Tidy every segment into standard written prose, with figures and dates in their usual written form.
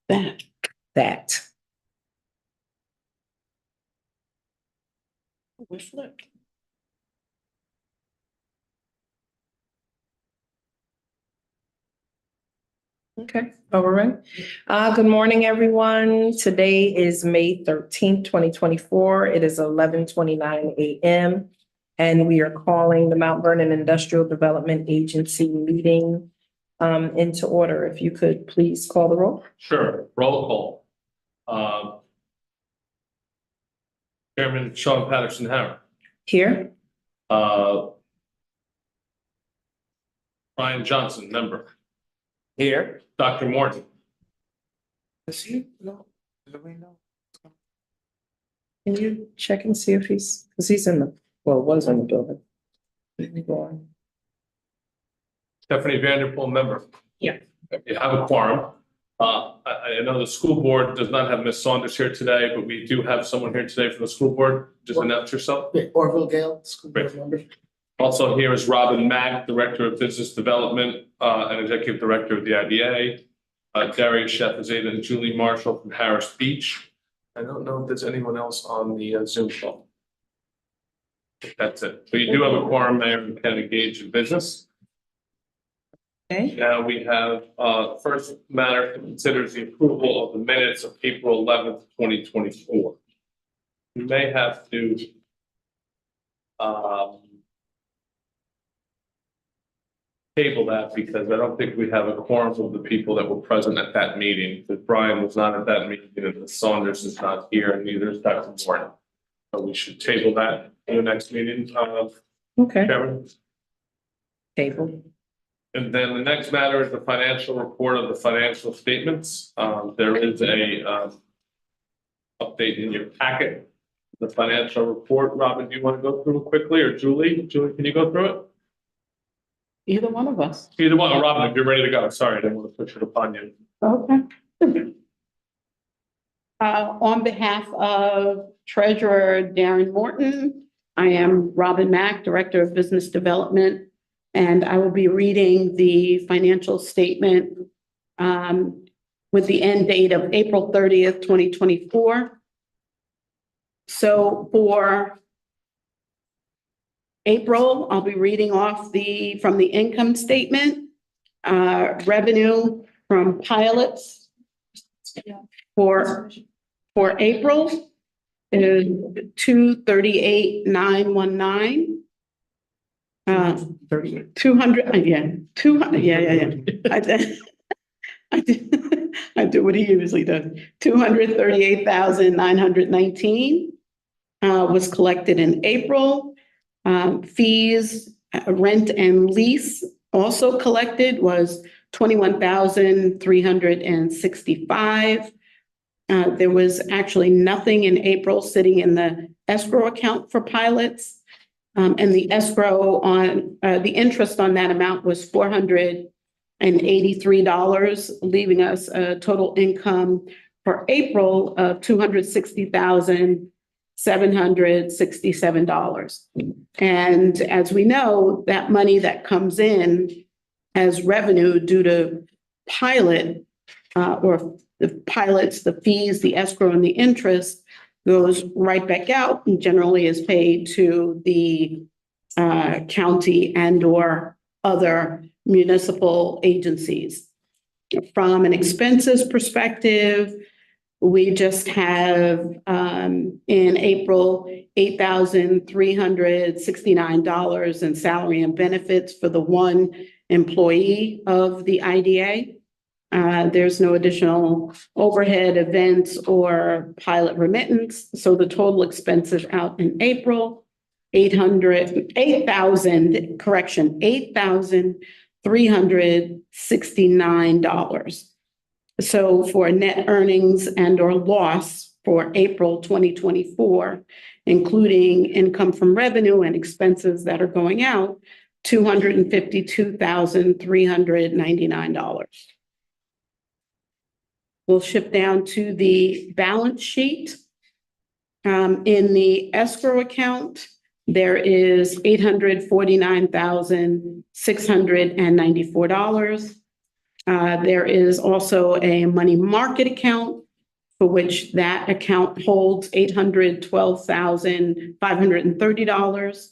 That. We flipped. Okay, all right. Good morning, everyone. Today is May 13th, 2024. It is 11:29 a.m. And we are calling the Mount Vernon Industrial Development Agency meeting into order. If you could please call the roll. Sure, roll call. Chairman Sean Patterson Harris. Here. Brian Johnson, member. Here. Dr. Morton. Is he? No. Can you check and see if because he's in the, was in the building. Let me go on. Stephanie Vanderpool, member. Yeah. You have a quorum. I know the school board does not have Ms. Saunders here today, but we do have someone here today from the school board. Just announce yourself. Orville Gale, school board member. Also here is Robin Mack, Director of Business Development and Executive Director of the IDA. Darius Shefazade and Julie Marshall from Harris Beach. I don't know if there's anyone else on the Zoom call. That's it. So you do have a quorum, Mayor, and can engage in business. Okay. Now we have first matter to consider is the approval of the minutes of April 11th, 2024. We may have to table that because I don't think we have a quorum of the people that were present at that meeting. Because Brian was not at that meeting and Saunders is not here and neither is Dr. Morton. So we should table that in the next meeting. Okay. Chairman. Table. And then the next matter is the financial report of the financial statements. There is a update in your packet. The financial report. Robin, do you want to go through it quickly, or Julie? Julie, can you go through it? Either one of us. Either one. Oh, Robin, if you're ready to go. Sorry, I didn't want to push it upon you. Okay. On behalf of Treasurer Darren Morton, I am Robin Mack, Director of Business Development, and I will be reading the financial statement with the end date of April 30th, 2024. So for April, I'll be reading off from the income statement. Revenue from pilots for April is $238,919. 200, yeah, 200, yeah. I do what he usually does. 238,919 was collected in April. Fees, rent and lease also collected was 21,365. There was actually nothing in April sitting in the escrow account for pilots. And the escrow on the interest on that amount was $483, leaving us a total income for April of $260,767. And as we know, that money that comes in as revenue due to pilot or the pilots, the fees, the escrow, and the interest goes right back out and generally is paid to the county and or other municipal agencies. From an expenses perspective, we just have in April $8,369 in salary and benefits for the one employee of the IDA. There's no additional overhead, events, or pilot remittance. So the total expenses out in April, $8,369. So for net earnings and or loss for April 2024, including income from revenue and expenses that are going out, $252,399. We'll shift down to the balance sheet. In the escrow account, there is $849,694. There is also a money market account for which that account holds $812,530.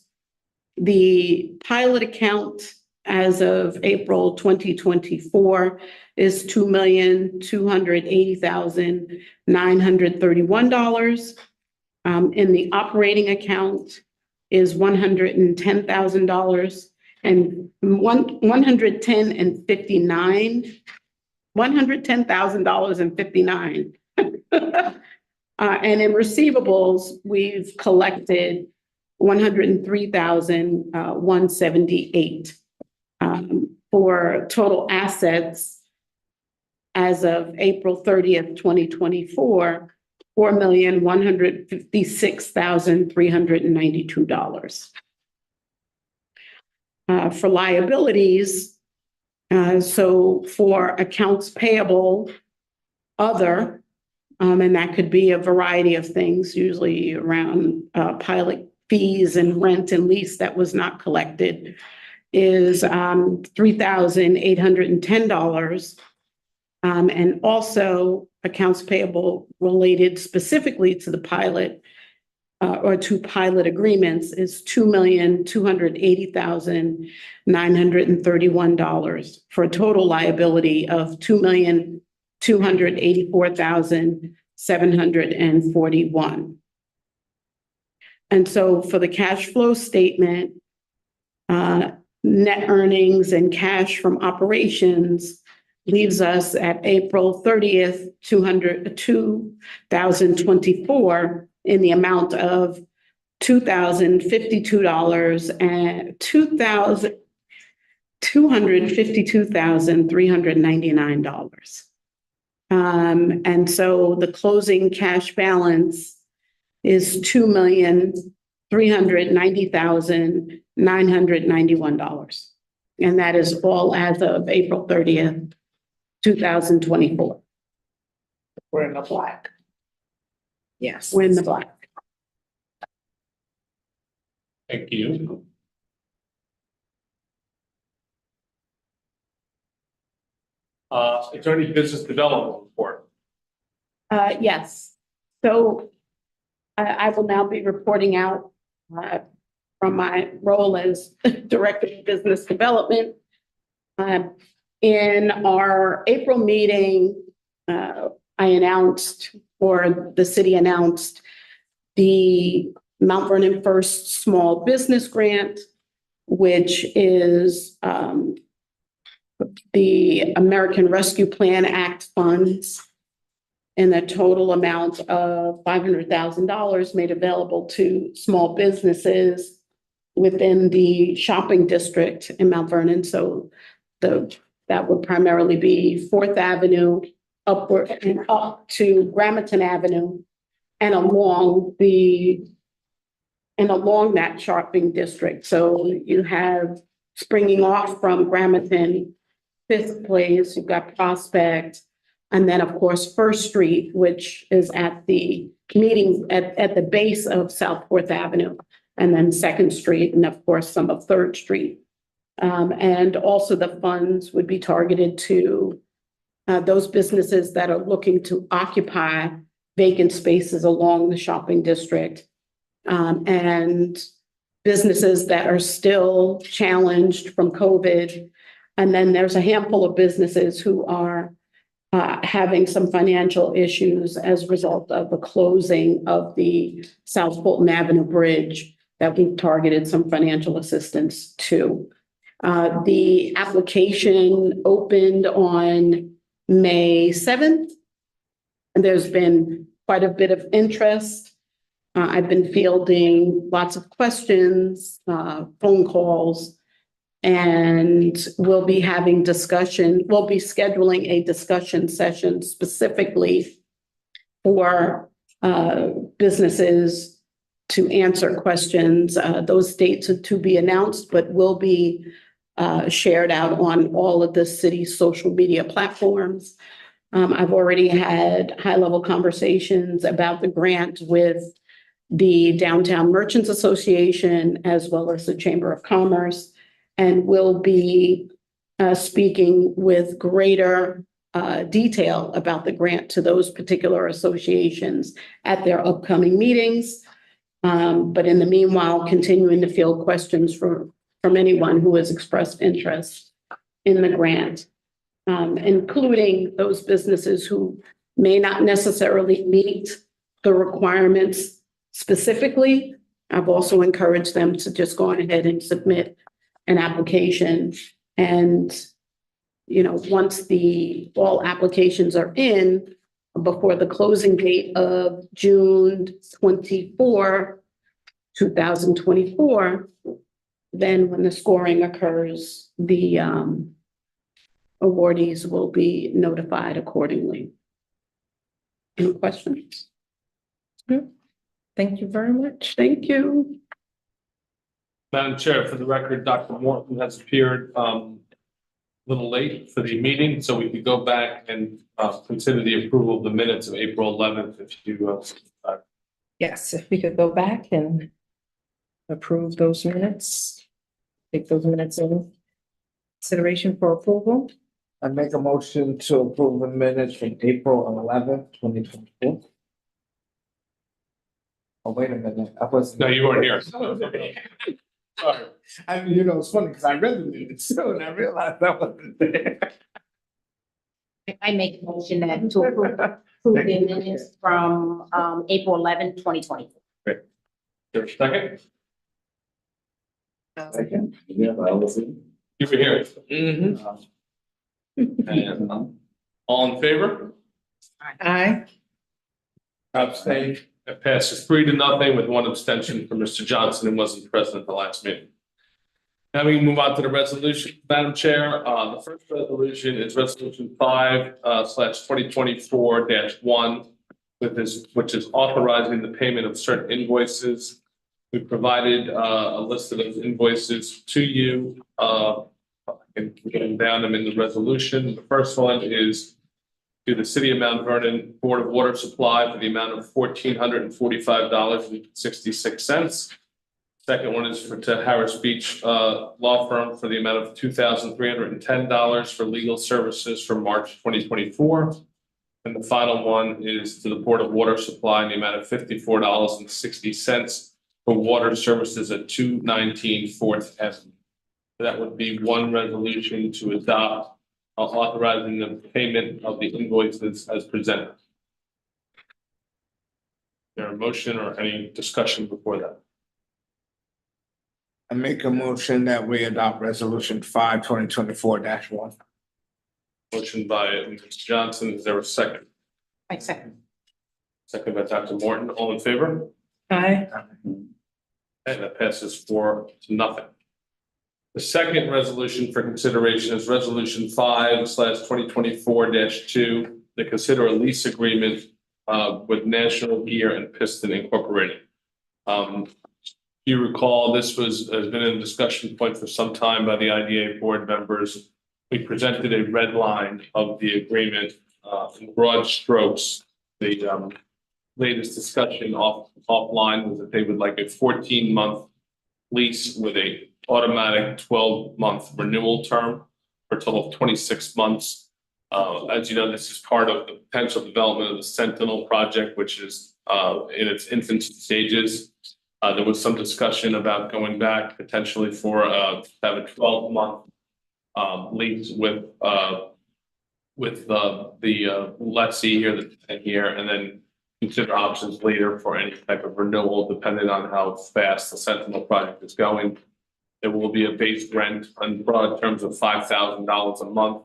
The pilot account as of April 2024 is $2,280,931. In the operating account is $110,000 and $110,059. And in receivables, we've collected $103,178. For total assets as of April 30th, 2024, $4,156,392. For liabilities, so for accounts payable, other, and that could be a variety of things, usually around pilot fees and rent and lease that was not collected, is $3,810. And also accounts payable related specifically to the pilot or to pilot agreements is $2,280,931 for a total liability of $2,284,741. And so for the cash flow statement, net earnings and cash from operations leaves us at April 30th, 2024 in the amount of $252,399. And so the closing cash balance is $2,390,991. And that is all as of April 30th, 2024. We're in the black. Yes. We're in the black. Thank you. Attorney Business Development Report. Yes. So I will now be reporting out from my role as Director of Business Development. In our April meeting, I announced, or the city announced, the Mount Vernon First Small Business Grant, which is the American Rescue Plan Act funds in a total amount of $500,000 made available to small businesses within the shopping district in Mount Vernon. So that would primarily be 4th Avenue upward and up to Gramerton Avenue and along that shopping district. So you have springing off from Gramerton, 5th Place, you've got Prospect, and then of course First Street, which is at the meeting at the base of South 4th Avenue, and then 2nd Street, and of course some of 3rd Street. And also the funds would be targeted to those businesses that are looking to occupy vacant spaces along the shopping district, and businesses that are still challenged from COVID. And then there's a handful of businesses who are having some financial issues as a result of the closing of the South Fulton Avenue Bridge that we've targeted some financial assistance to. The application opened on May 7th, and there's been quite a bit of interest. I've been fielding lots of questions, phone calls, and we'll be having discussion. We'll be scheduling a discussion session specifically for businesses to answer questions. Those dates are to be announced, but will be shared out on all of the city's social media platforms. I've already had high-level conversations about the grant with the Downtown Merchants Association as well as the Chamber of Commerce, and will be speaking with greater detail about the grant to those particular associations at their upcoming meetings. But in the meanwhile, continuing to field questions from anyone who has expressed interest in the grant, including those businesses who may not necessarily meet the requirements specifically. I've also encouraged them to just go on ahead and submit an application. And, you know, once all applications are in before the closing date of June 24, 2024, then when the scoring occurs, the awardees will be notified accordingly. Any questions? Thank you very much. Thank you. Madam Chair, for the record, Dr. Morton has appeared a little late for the meeting, so we could go back and consider the approval of the minutes of April 11th if you Yes, if we could go back and approve those minutes, take those minutes in consideration for approval. I make a motion to approve the minutes from April 11th, 2024. Oh, wait a minute, I wasn't. No, you weren't here. Sorry. Sorry. I mean, you know, it's funny because I read the minutes too and I realized that wasn't there. I make a motion that to approve the minutes from April 11th, 2024. There's a second? Second. Yeah, I was. You were here. And all in favor? Aye. Abstain. It passes 3-0 with one abstention for Mr. Johnson, who wasn't present at the last meeting. Now we can move on to the resolution, Madam Chair. The first resolution is Resolution 5/2024-1, which is authorizing the payment of certain invoices. We provided a list of those invoices to you. I can get down them in the resolution. The first one is to the City of Mount Vernon Board of Water Supply for the amount of $1,445.66. Second one is to Harris Beach Law Firm for the amount of $2,310 for legal services for March 2024. And the final one is to the Board of Water Supply in the amount of $54.60 for water services at 219 4th Avenue. That would be one resolution to adopt authorizing the payment of the invoices as presented. Is there a motion or any discussion before that? I make a motion that we adopt resolution 5/2024-1. Motion by Mr. Johnson. Is there a second? I second. Second by Dr. Morton. All in favor? Aye. And that passes 4-0. The second resolution for consideration is Resolution 5/2024-2 to consider a lease agreement with National Gear and Piston Incorporated. If you recall, this has been a discussion point for some time by the IDA board members. We presented a red line of the agreement in broad strokes. The latest discussion offline was that they would like a 14-month lease with a automatic 12-month renewal term for a total of 26 months. As you know, this is part of the potential development of the Sentinel project, which is in its infancy stages. There was some discussion about going back potentially for have a 12-month lease with the lessee here, and then consider options later for any type of renewal, depending on how fast the Sentinel project is going. There will be a base rent on broad terms of $5,000 a month.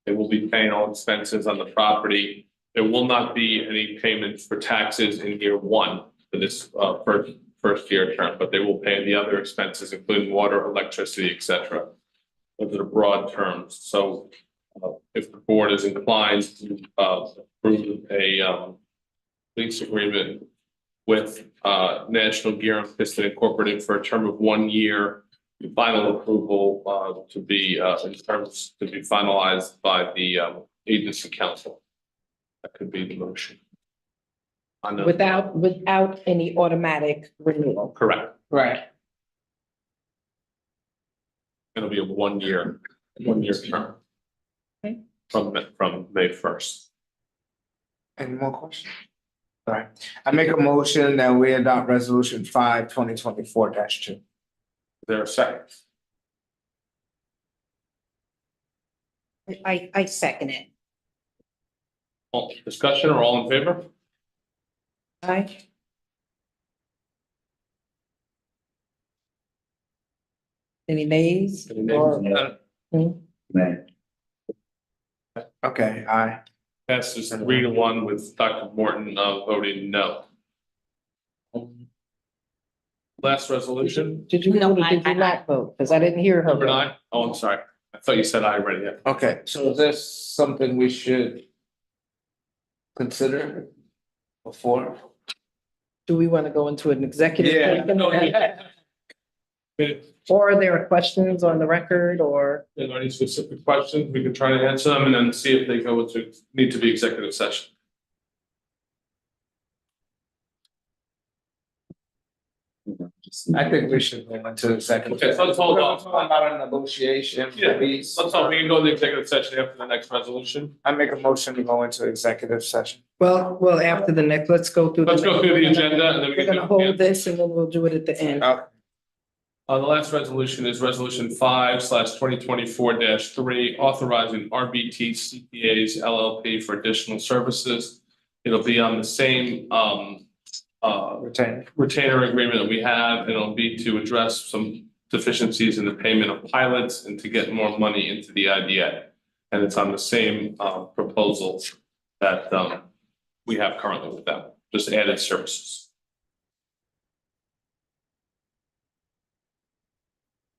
They will be paying all expenses on the property. There will not be any payments for taxes in year one for this first year term, but they will pay the other expenses, including water, electricity, et cetera. Those are the broad terms. So if the board is inclined to approve a lease agreement with National Gear and Piston Incorporated for a term of 1 year, the final approval to be finalized by the agency council. That could be the motion. Without any automatic renewal. Correct. Right. It'll be a 1 year. 1-year term. Okay. From May 1st. Any more questions? All right, I make a motion that we adopt resolution 5/2024-2. Is there a second? I second it. All discussion or all in favor? Aye. Any nays? Any nays? Or- Okay, aye. Passes 3-1 with Dr. Morton voting no. Last resolution, Did you vote or did you not vote? Because I didn't hear her. number vote. 9. Oh, I'm sorry. I thought you said I already. Yeah. Okay, so is this something we should consider before? Do we want to go into an executive? Yeah. session? Or are there questions on the record or? Are there any specific questions? We can try to answer them and then see if they go to need to be executive session. I think we should go into the second. Okay, so let's hold on. We're talking about a negotiation, Yeah, please. let's hope we can go into executive session after the next resolution. I make a motion to go into executive session. Well, after the next, let's go through. Let's go through the agenda and then we We're can. gonna hold this and then we'll do it at the end. Okay. The last resolution is resolution 5/2024-3, authorizing RBT CPAs LLP for additional services. It'll be on the same Retain. retainer agreement that we have, and it'll be to address some deficiencies in the payment of pilots and to get more money into the IDA. And it's on the same proposal that we have currently with them, just added services.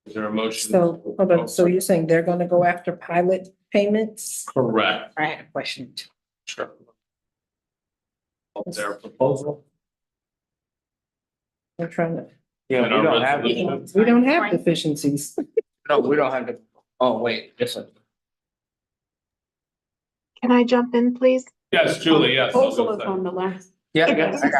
Is there a motion? So, hold on, so you're saying they're gonna go after pilot payments? Correct. I had a question too. Sure. Of their proposal. We're trying to, Yeah, And we our don't have, resolution. we don't have deficiencies. no, we don't have the, oh, wait, yes, sir. Can I jump in, please? Yes, Julie, yes. Proposal is on the last. Yeah, I got it.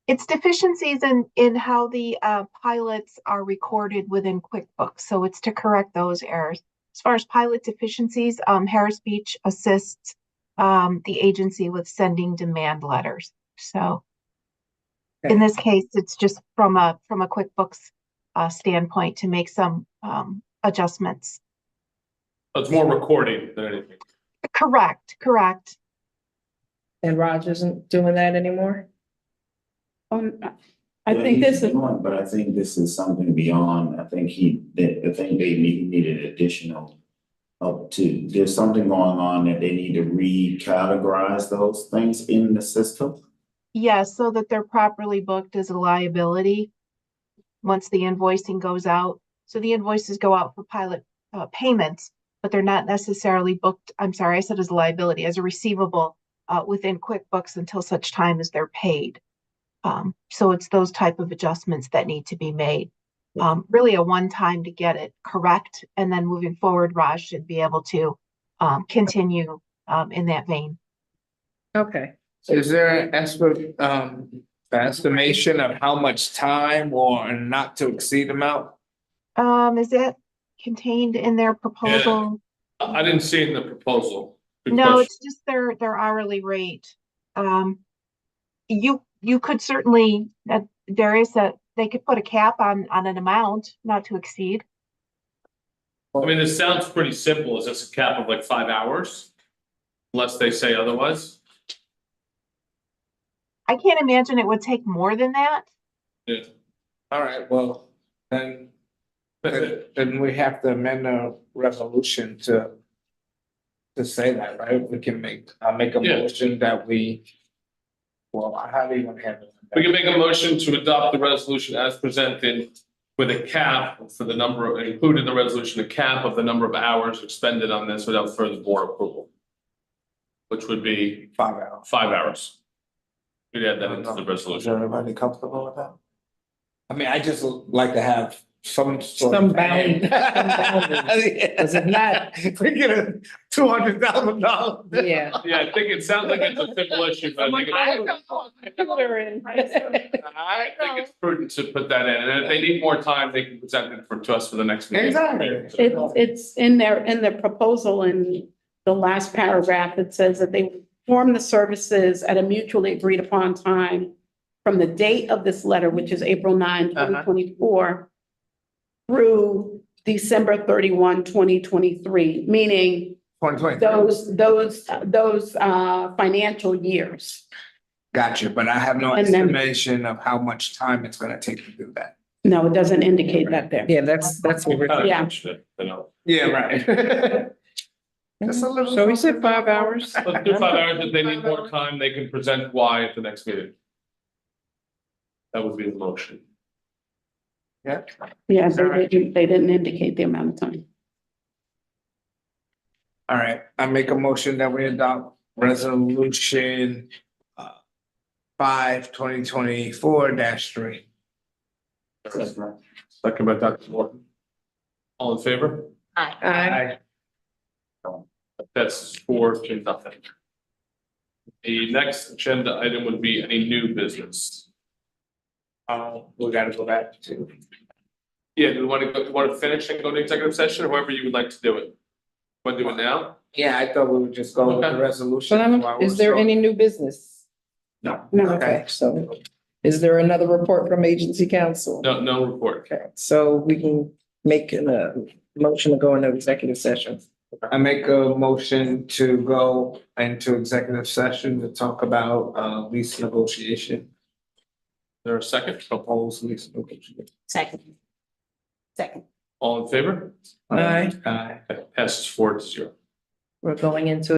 It's deficiencies in how the pilots are recorded within QuickBooks, so it's to correct those errors. As far as pilot deficiencies, Harris Beach assists the agency with sending demand letters. So in this case, it's just from a QuickBooks standpoint to make some adjustments. It's more recording than anything. Correct. And Raj isn't doing that anymore? I think this is, But I think this is something beyond, I think they needed additional help too. There's something going on that they need to recategorize those things in the system. Yes, so that they're properly booked as a liability once the invoicing goes out. So the invoices go out for pilot payments, but they're not necessarily booked, I'm sorry, I said as a liability, as a receivable within QuickBooks until such time as they're paid. So it's those type of adjustments that need to be made. Really a one-time to get it correct. And then moving forward, Raj should be able to continue in that vein. Okay, Is there an estimation of how much time or not to exceed amount? Is that contained in their proposal? I didn't see it in the proposal. Good No, question. it's just their hourly rate. You could certainly, they could put a cap on an amount not to exceed. I mean, this sounds pretty simple. Is this a cap of like 5 hours? Unless they say otherwise? I can't imagine it would take more than that. Yeah. All right, well, then we have to amend the resolution to say that, right? We can I'll make a Yeah. motion that well, how do you want to handle it? We can make a motion to adopt the resolution as presented with a cap for the number of, include in the resolution, a cap of the number of hours expended on this without further board approval. Which would be 5 hours. 5 hours. We'd add that into the Is resolution. everybody comfortable with that? I mean, I just like to have some sort Some of. bound- some boundaries. Does it not? We get a $200,000. Yeah. Yeah, I think it sounds like it's a simple issue, but I think I think it's prudent to put that in, and if they need more time, they can present it to us for the next meeting. Exactly. It's in their proposal in the last paragraph. It says that they perform the services at a mutually agreed upon time from the date of this letter, which is April 9, 2024, through December 31, 2023, meaning 2020. those financial years. Gotcha, but I have no And then- estimation of how much time it's gonna take to do that. No, it doesn't indicate that there. Yeah, that's what we're. Yeah. You know, Yeah, right. Just a little. So we said 5 hours. let's do 5 hours, if they need more time, they can present why at the next meeting. That would be the motion. Yeah. Yeah, they didn't indicate the amount of time. All right, I make a motion that we adopt resolution 5/2024-3. Second by Dr. Morton. All in favor? Aye. That's 4-0. The next agenda item would be any new business. We gotta go back to. Yeah, do we want to finish and go to executive session, or however you would like to do it? Want to do it now? Yeah, I thought we would just go with the Okay. resolution. But I while don't, we're is there still- any new business? No. No. Okay, so is there another report from agency council? No report. Okay, so we can make a motion to go into executive session. I make a motion to go into executive session to talk about lease negotiation, Is there a second? proposed lease negotiation. Second. All in favor? Aye. Aye. Passes 4-0. We're going into